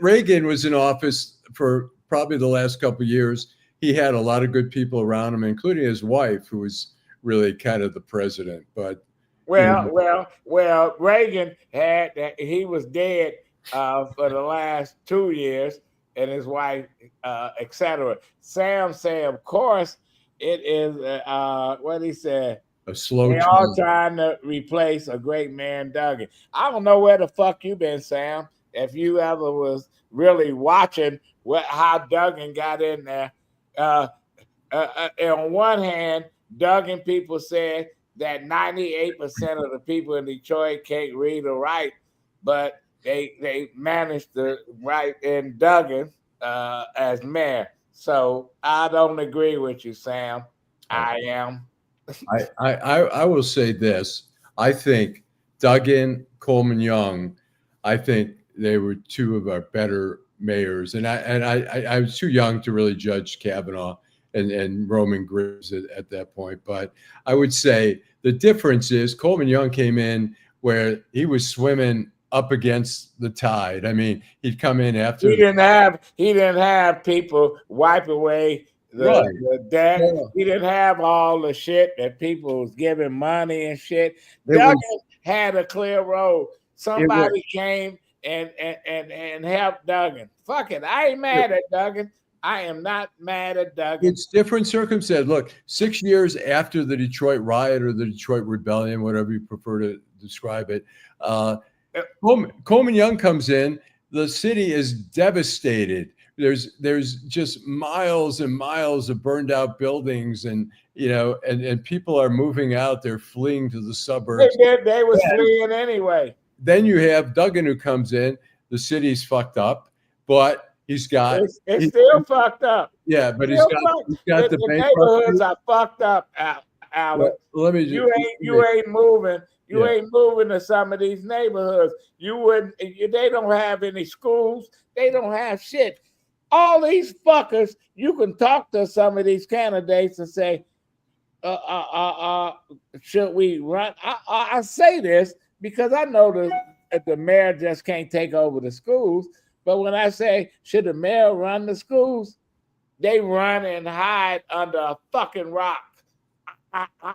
Reagan was in office for probably the last couple of years. He had a lot of good people around him, including his wife, who was really kind of the president. But Reagan he was dead for the last 2 years, and his wife, etc. Sam said, of course, it is what he said. A slow. They're all trying to replace a great man, Duggan. I don't know where the fuck you been, Sam. If you ever was really watching how Duggan got in there. On one hand, Duggan people said that 98% of the people in Detroit can't read or write, but they managed to write in Duggan as mayor. So I don't agree with you, Sam. I am. I will say this. I think Duggan, Coleman Young, I think they were two of our better mayors. And I was too young to really judge Kavanaugh and Roman Gribbs at that point. But I would say the difference is Coleman Young came in where he was swimming up against the tide. I mean, he'd come in after. He didn't have people wipe away the debt. Yeah. He didn't have all the shit that people was giving money and shit. Duggan had a clear road. Somebody came and helped Duggan. Fuck it. I ain't mad at Duggan. I am not mad at Duggan. It's different circumstances. Look, 6 years after the Detroit riot or the Detroit rebellion, whatever you prefer to describe it, Coleman Young comes in. The city is devastated. There's just miles and miles of burned out buildings, and and people are moving out. They're fleeing to the suburbs. They was fleeing anyway. Then you have Duggan who comes in. The city's fucked up, but he's got it's still fucked up. Yeah, but he's got the neighborhoods are fucked up, Allan. Let me. You ain't moving. You ain't moving to some of these neighborhoods. You wouldn't. They don't have any schools. They don't have shit. All these fuckers, you can talk to some of these candidates and say, should we run? I say this because I know that the mayor just can't take over the schools. But when I say, should the mayor run the schools? They run and hide under a fucking rock. I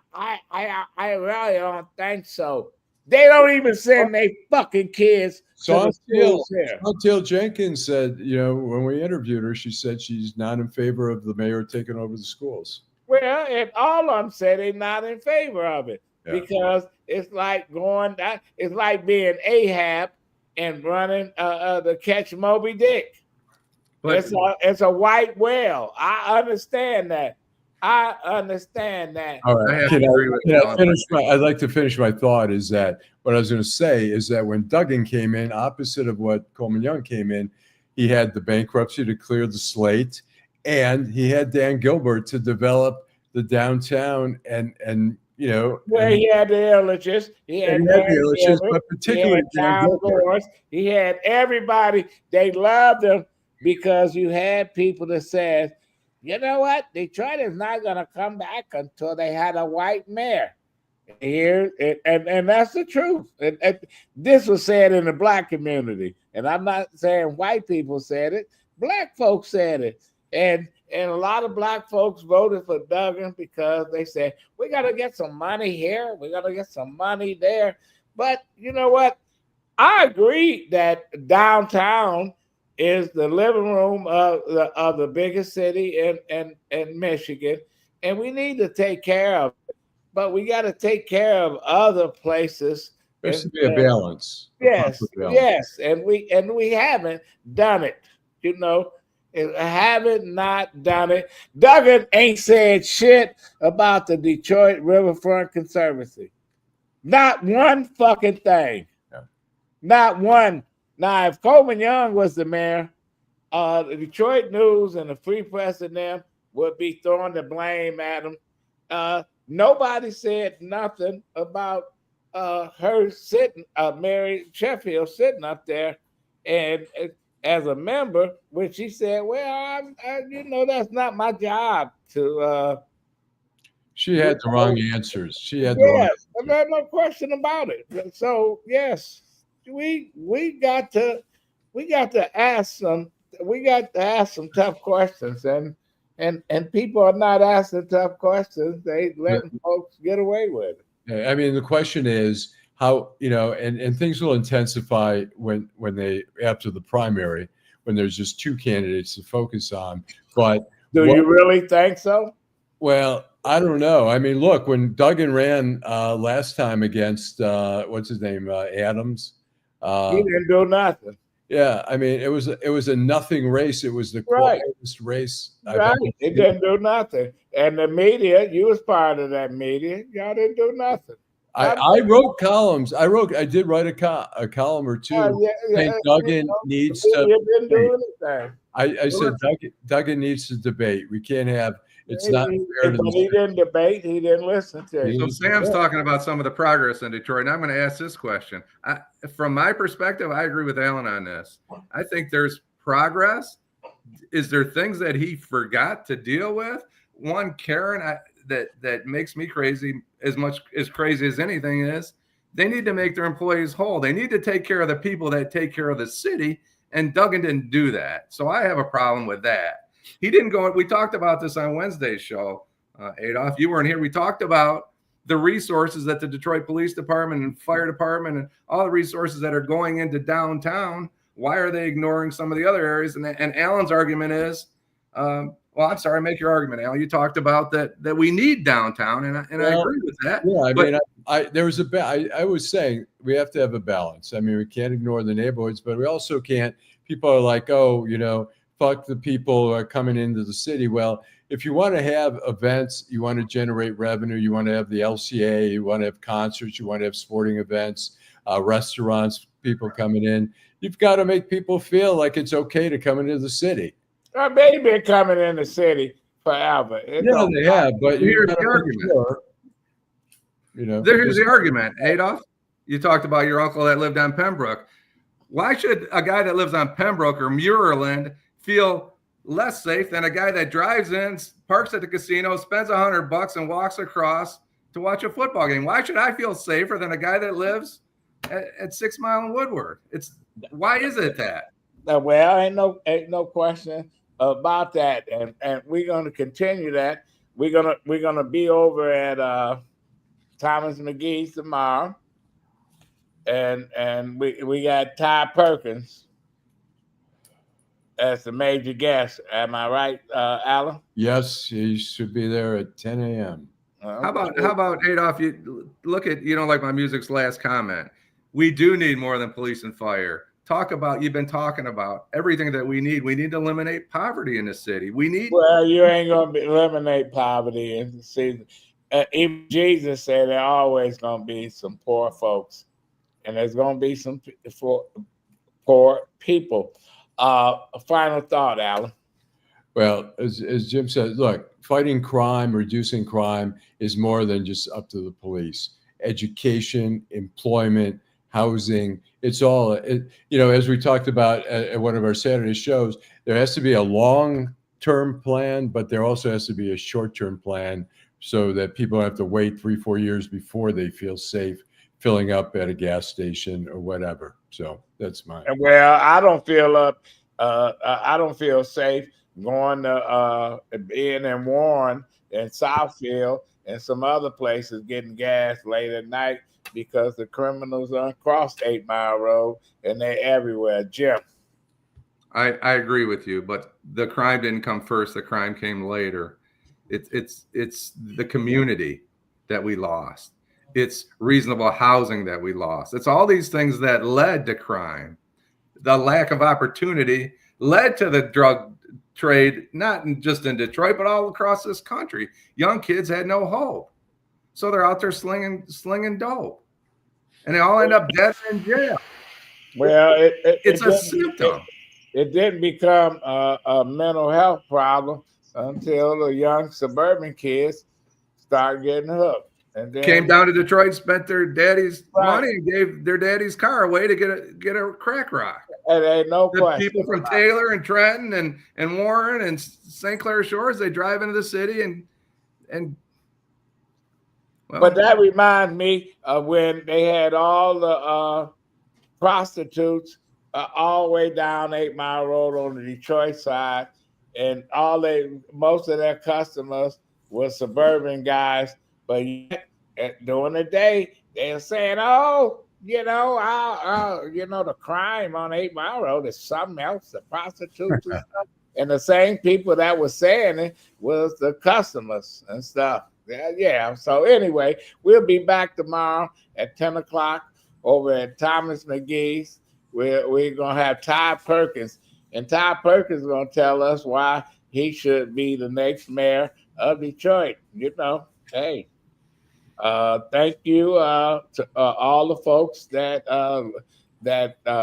really don't think so. They don't even send their fucking kids to the schools here. Until Jenkins said, when we interviewed her, she said she's not in favor of the mayor taking over the schools. Well, and all of them said they're not in favor of it because it's like it's like being Ahab and running to catch Moby Dick. But it's a white whale. I understand that. All right. I'd like to finish my thought. Is that what I was going to say? Is that when Duggan came in, opposite of what Coleman Young came in, he had the bankruptcy to clear the slate, and he had Dan Gilbert to develop the downtown and Well, he had the Illiches. He had the Illiches, but particularly Dan Gilbert. He had everybody. They loved him because you had people that said, you know what? Detroit is not going to come back until they had a white mayor. Here, and that's the truth. This was said in the black community, and I'm not saying white people said it. Black folks said it, and a lot of black folks voted for Duggan because they said we got to get some money here, we got to get some money there. But you know what? I agree that downtown is the living room of the biggest city in Michigan, and we need to take care of it. But we got to take care of other places. There should be a balance. Yes, and we haven't done it. Haven't not done it. Duggan ain't said shit about the Detroit Riverfront Conservancy. Not one fucking thing. Yeah. Not one. Now, if Coleman Young was the mayor, the Detroit News and the Free Press and them would be throwing the blame at him. Nobody said nothing about her sitting, Mary Sheffield sitting up there, and as a member, when she said, "Well, that's not my job to." She had the wrong answers. She had the wrong Yes, there's no question about it. So yes, we got to ask some tough questions, and people are not asking tough questions. They letting folks get away with it. I mean, the question is how, and things will intensify when they, after the primary, when there's just two candidates to focus on. But do you really think so? Well, I don't know. I mean, look, when Duggan ran last time against what's his name, Adams, he didn't do nothing. Yeah, I mean, it was a nothing race. It was the quietest race. Right, it didn't do nothing. And the media, you was part of that media. Y'all didn't do nothing. I wrote columns. I did write a column or two. Duggan needs to. You didn't do anything. I said Duggan needs to debate. We can't have. It's not fair to. But he didn't debate. He didn't listen to you. So Sam's talking about some of the progress in Detroit, and I'm going to ask this question. From my perspective, I agree with Allan on this. I think there's progress. Is there things that he forgot to deal with? One, Karen, that makes me crazy, as crazy as anything is. They need to make their employees whole. They need to take care of the people that take care of the city, and Duggan didn't do that. So I have a problem with that. He didn't go. We talked about this on Wednesday's show, Adolph. You weren't here. We talked about the resources that the Detroit Police Department and Fire Department and all the resources that are going into downtown. Why are they ignoring some of the other areas? And Allan's argument is, well, I'm sorry, make your argument, Allan. You talked about that we need downtown, and I agree with that. Yeah, I was saying we have to have a balance. I mean, we can't ignore the neighborhoods, but we also can't. People are like, fuck the people who are coming into the city. Well, if you want to have events, you want to generate revenue, you want to have the LCA, you want to have concerts, you want to have sporting events, restaurants, people coming in. You've got to make people feel like it's okay to come into the city. They've been coming in the city forever. They have, but here's the argument. Here's the argument, Adolph. You talked about your uncle that lived on Pembroke. Why should a guy that lives on Pembroke or Muirland feel less safe than a guy that drives in, parks at the casino, spends $100 and walks across to watch a football game? Why should I feel safer than a guy that lives at 6 Mile and Woodward? Why is it that? Well, ain't no question about that, and we're going to continue that. We're gonna be over at Thomas McGee's tomorrow, and we got Ty Perkins as the major guest. Am I right, Allan? Yes, he should be there at 10 a.m. How about Adolph? You look at, you don't like my music's last comment. We do need more than police and fire. You've been talking about everything that we need. We need to eliminate poverty in the city. Well, you ain't gonna eliminate poverty in the city. Even Jesus said there always gonna be some poor folks, and there's gonna be some poor people. A final thought, Allan. Well, as Jim said, look, fighting crime, reducing crime is more than just up to the police. Education, employment, housing, it's all, as we talked about at one of our Saturday shows, there has to be a long-term plan, but there also has to be a short-term plan so that people have to wait 3-4 years before they feel safe filling up at a gas station or whatever. So that's mine. Well, I don't feel safe going to being in Warren and Southfield and some other places getting gas late at night because the criminals across 8 Mile Road and they're everywhere. Jim. I agree with you, but the crime didn't come first. The crime came later. It's the community that we lost. It's reasonable housing that we lost. It's all these things that led to crime. The lack of opportunity led to the drug trade, not just in Detroit, but all across this country. Young kids had no hope. So they're out there slinging dope. and they all end up dead or in jail. Well, It's a symptom. It didn't become a mental health problem until the young suburban kids started getting hooked. And then Came down to Detroit, spent their daddy's Right. money, and gave their daddy's car away to get a crack rock. and ain't no The question. people from Taylor and Trenton and Warren and St. Clair Shores, they drive into the city and well, But that reminds me of when they had all the prostitutes all the way down 8 Mile Road on the Detroit side, and most of their customers were suburban guys. But yet, during the day, they're saying, "Oh, the crime on 8 Mile Road is something else, the prostitutes and stuff." And the same people that were saying it was the customers and stuff. Yeah. So anyway, we'll be back tomorrow at 10 o'clock over at Thomas McGee's. We're going to have Ty Perkins. And Ty Perkins is going to tell us why he should be the next mayor of Detroit. Hey. Thank you to all the folks that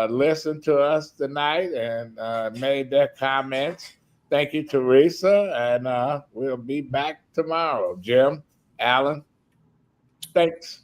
listened to us tonight and made their comments. Thank you, Teresa, and we'll be back tomorrow. Jim, Allan, thanks.